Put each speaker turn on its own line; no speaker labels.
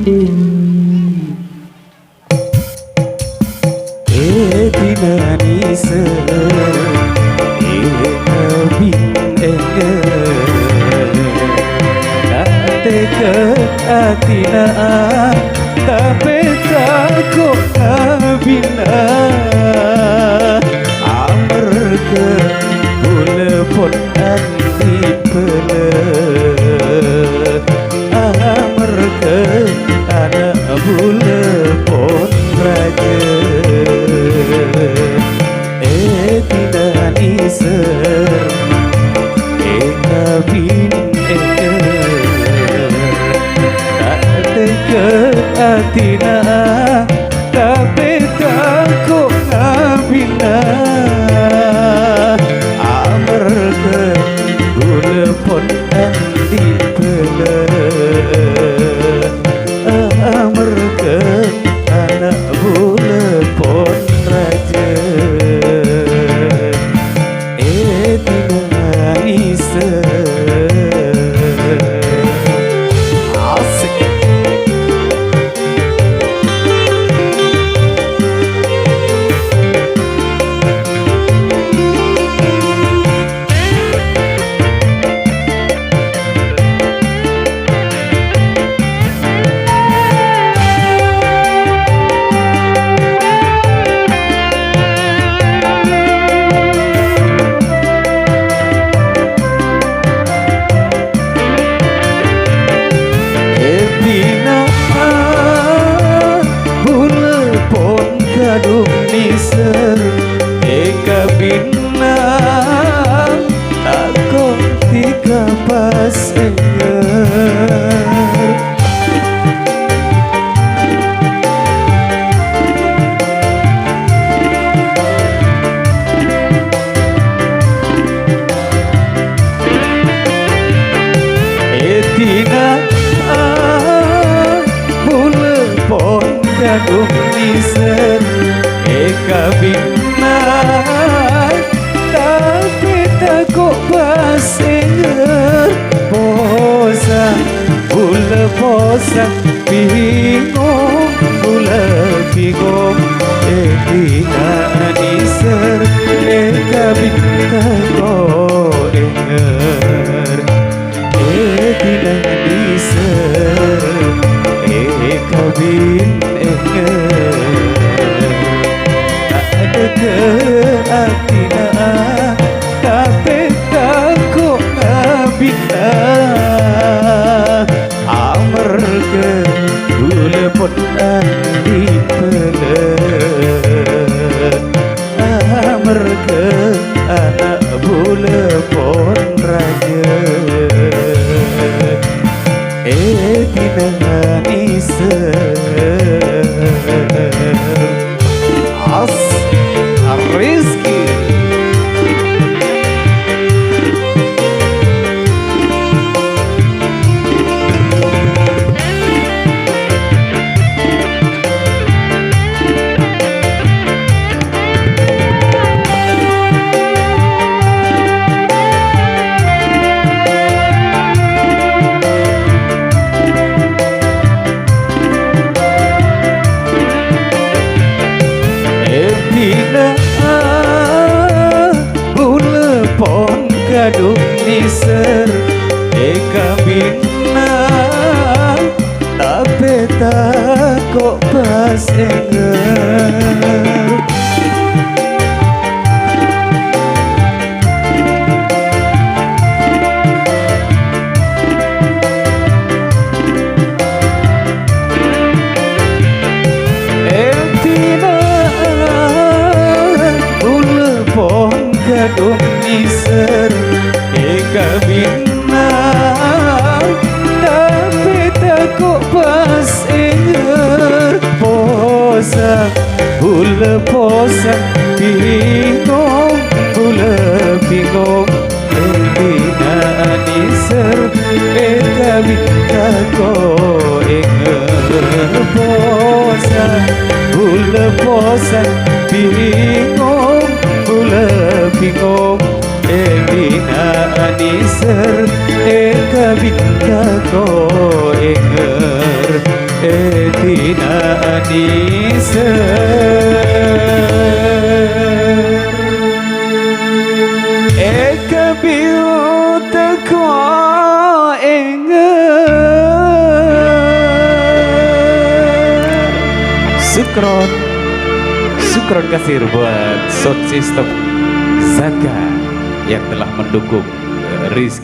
Dinanisa bin teka atina tapi takut bina amr ke bulepon anti pele amr ke anak bulepon raja dinanisa bin ke atina tapi takut bina amr ke bulepon andi pele amr ke anak bulepon raja dinanisa kadung niser eka bina takut tika pas etina bulepon kadung niser eka bina tapi takut pasengar posa bula posa bingung bula bingung dinanisa eka bina ko enger dinanisa eka bin enger ke atina tapi takut bina amr ke bulepon andi pele amr ke anak bulepon raja dinanisa Rizky bulepon kadung niser eka bina tapi takut pas enger kadung niser eka bina tapi takut pas enger posa bula posa bingung bula bingung dinaniser eka bina ko enger posa bula posa bingung bula bingung dinaniser eka bina ko enger Anisa Eka biu teko Sukron kasih buat sound system Zaka yang telah mendukung Rizky